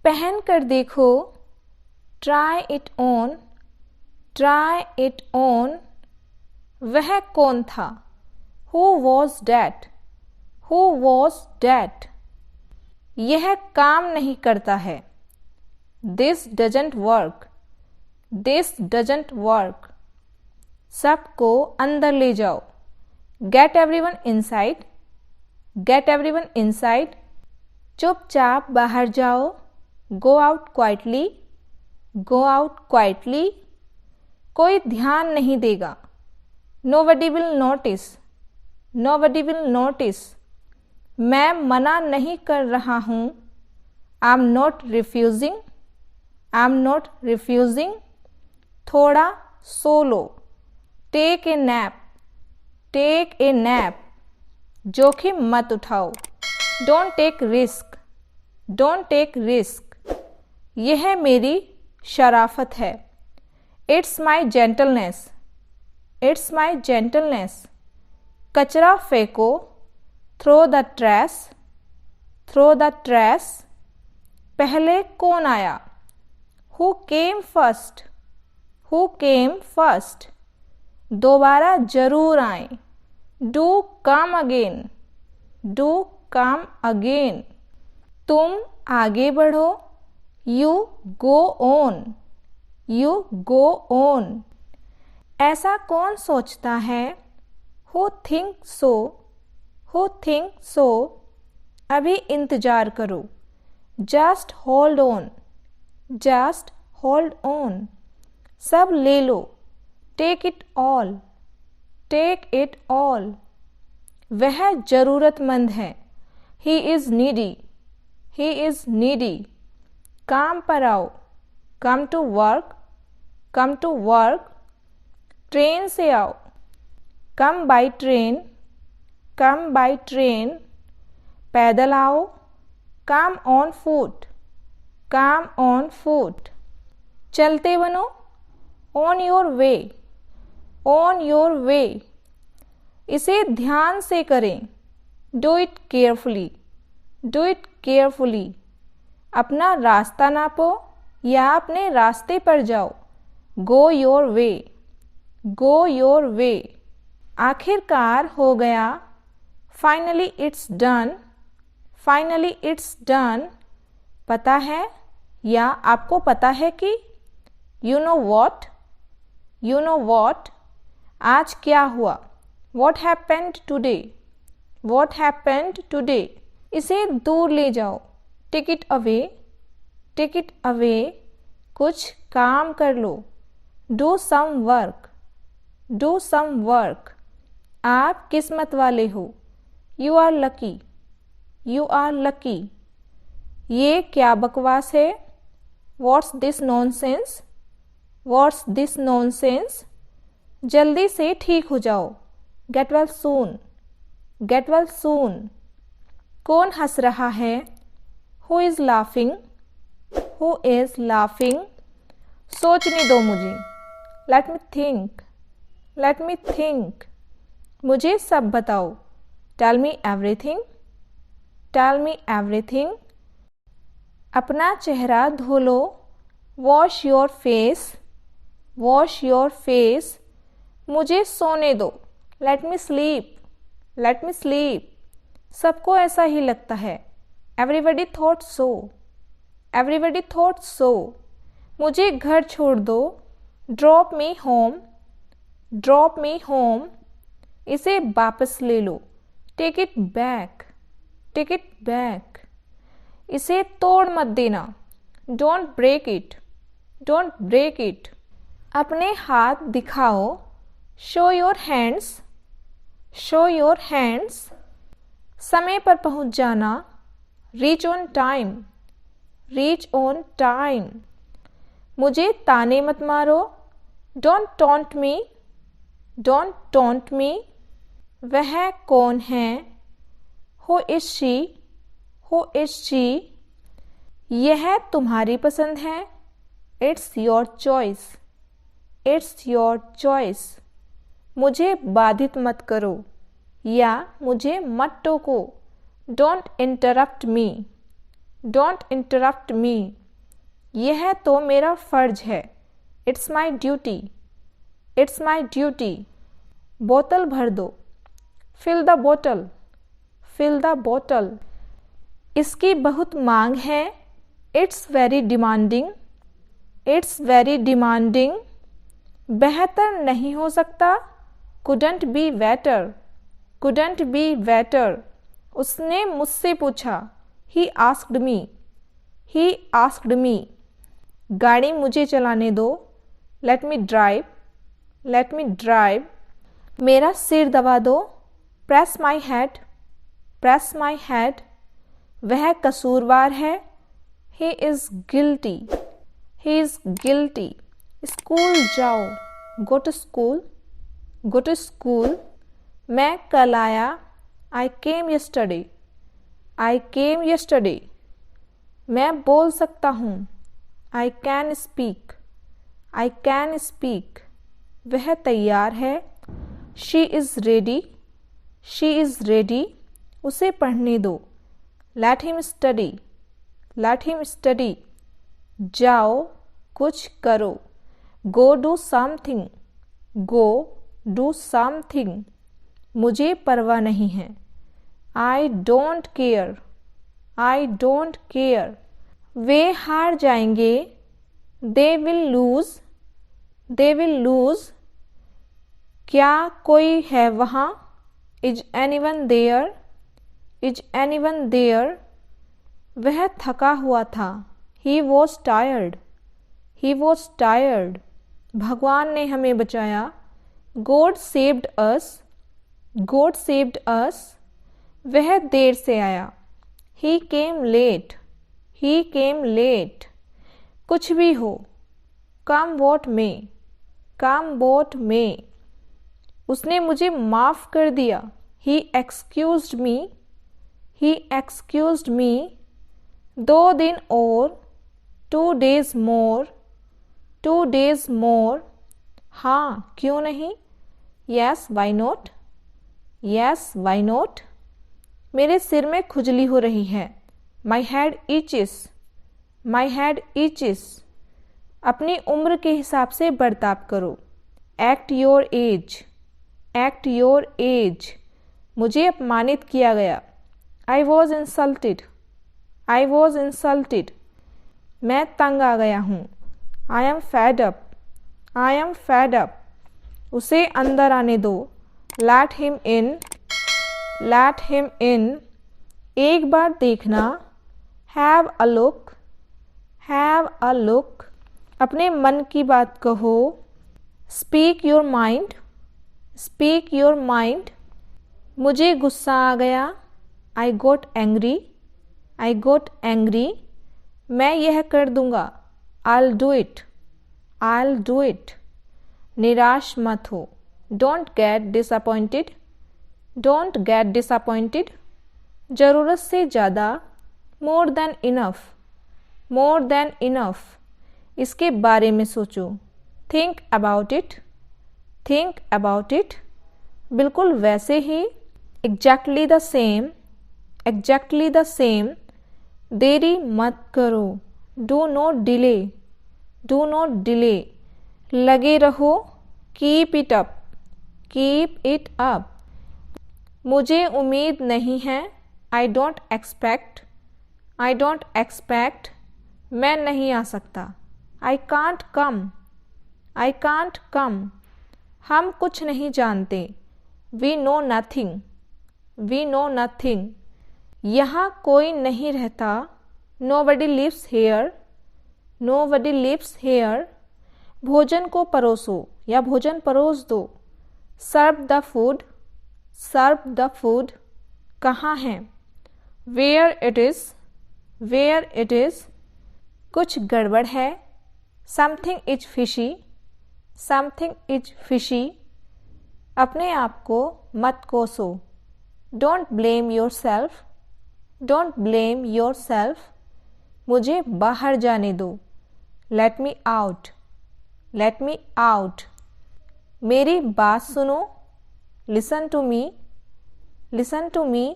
पहन कर देखो, try it on, try it on. वह कौन था? Who was that, who was that. यह काम नहीं करता है। This doesn't work, this doesn't work. सबको अंदर ले जाओ, get everyone inside, get everyone inside. चुपचाप बाहर जाओ, go out quietly, go out quietly. कोई ध्यान नहीं देगा, nobody will notice, nobody will notice. मैं मना नहीं कर रहा हूँ, I am not refusing, I am not refusing. थोड़ा सो लो, take a nap, take a nap. जोखिम मत उठाओ, don't take risk, don't take risk. यह मेरी शराफत है, it's my gentleness, it's my gentleness. कचरा फेंको, throw the trash, throw the trash. पहले कौन आया? Who came first, who came first. दोबारा जरूर आए, do come again, do come again. तुम आगे बढ़ो, you go on, you go on. ऐसा कौन सोचता है? Who think so, who think so. अभी इंतजार करो, just hold on, just hold on. सब ले लो, take it all, take it all. वह जरूरतमंद है, he is needy, he is needy. काम पर आओ, come to work, come to work. Train से आओ, come by train, come by train. पैदल आओ, come on foot, come on foot. चलते बनो, on your way, on your way. इसे ध्यान से करें, do it carefully, do it carefully. अपना रास्ता नापो या अपने रास्ते पर जाओ, go your way, go your way. आखिरकार हो गया, finally it's done, finally it's done. पता है या आपको पता है कि you know what, you know what. आज क्या हुआ? What happened today, what happened today. इसे दूर ले जाओ, take it away, take it away. कुछ काम कर लो, do some work, do some work. आप किस्मत वाले हो, you are lucky, you are lucky. ये क्या बकवास है? What's this nonsense, what's this nonsense. जल्दी से ठीक हो जाओ, get well soon, get well soon. कौन हंस रहा है? Who is laughing, who is laughing. सोचने दो मुझे, let me think, let me think. मुझे सब बताओ, tell me everything, tell me everything. अपना चेहरा धो लो, wash your face, wash your face. मुझे सोने दो, let me sleep, let me sleep. सबको ऐसा ही लगता है, everybody thought so, everybody thought सो। मुझे घर छोड़ दो, drop me home, drop me home. इसे वापस ले लो, take it back, take it back. इसे तोड़ मत देना, don't break it, don't break it. अपने हाथ दिखाओ, show your hands, show your hands. समय पर पहुंच जाना, reach on time, reach on time. मुझे ताने मत मारो, don't taunt me, don't taunt me. वह कौन है? Who is she, who is she. यह तुम्हारी पसंद है, it's your choice, it's your choice. मुझे बाधित मत करो या मुझे मत टोको, don't interrupt me, don't interrupt मी, यह तो मेरा फ़र्ज है। It's my duty, it's my duty. बोतल भर दो, फिल द बोतल, फिल द बोतल। इसकी बहुत मांग है, it's very demanding, it's very demanding. बेहतर नहीं हो सकता, couldn't be better, couldn't be better. उसने मुझसे पूछा, he asked me, he asked me. गाड़ी मुझे चलाने दो, let me drive, let me drive. मेरा सिर दबा दो, press my head, press my head. वह कसूरवार है, he is guilty, he is guilty. School जाओ, go to school, go to school. मैं कल आया, आई केम यस्टरडे, आई केम यस्टरडे। मैं बोल सकता हूँ, I can speak, I can speak. वह तैयार है, she is ready, she is ready. उसे पढ़ने दो, let him study, let him study. जाओ, कुछ करो, go do something, go do something. मुझे परवाह नहीं है, I don't care, I don't care. वे हार जाएंगे, they will lose, they will lose. क्या कोई है वहाँ, is anyone there, is anyone there. वह थका हुआ था, he was tired, he was tired. भगवान ने हमें बचाया, God saved us, God saved us. वह देर से आया, ही केम लेट, ही केम लेट। कुछ भी हो, कम वॉट में, कम वॉट में। उसने मुझे माफ़ कर दिया, ही एक्सक्यूज्ड मी, ही एक्सक्यूज्ड मी। 2 दिन और, 2 days मोर, 2 days मोर। हाँ, क्यों नहीं, yes why not, yes why not. मेरे सिर में खुजली हो रही है, माई हेड ईचिस, माई हेड ईचिस। अपनी उम्र के हिसाब से बर्ताव करो, act your age, act your age. मुझे अपमानित किया गया, I was insulted, I was insulted. मैं तंग आ गया हूँ, I am fed up, I am fed up. उसे अंदर आने दो, let him in, let him in. एक बार देखना, have a look, have a look. अपने मन की बात कहो, speak your mind, speak your mind. मुझे गुस्सा आ गया, आई गोट एंग्री, आई गोट एंग्री। मैं यह कर दूंगा, I do it, I do it. निराश मत हो, don't get disappointed, don't get disappointed. ज़रूरत से ज़्यादा, more than enough, more than enough. इसके बारे में सोचो, think about it, think about it. बिल्कुल वैसे ही, exactly the same, exactly the same. देरी मत करो, do not delay, do not delay. लगे रहो, keep it up, keep it up. मुझे उम्मीद नहीं है, I don't expect, I don't expect. मैं नहीं आ सकता, I can't come, I can't come. हम कुछ नहीं जानते, we know nothing, we know nothing. यहाँ कोई नहीं रहता, nobody lives here, nobody lives here. भोजन को परोसो या भोजन परोस दो, serve the food, serve the food. कहाँ है, where it is, where it is. कुछ गड़बड़ है, something is fishy, something is fishy. अपने आप को मत कोसो, don't blame yourself, don't blame yourself. मुझे बाहर जाने दो, let me out, late me out. मेरी बात सुनो, listen to me, listen to me.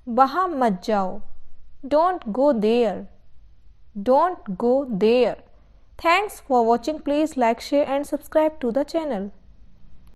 वहाँ मत जाओ, Don't go there. Don't go there. Thanks for watching. Please like, share and subscribe to the channel.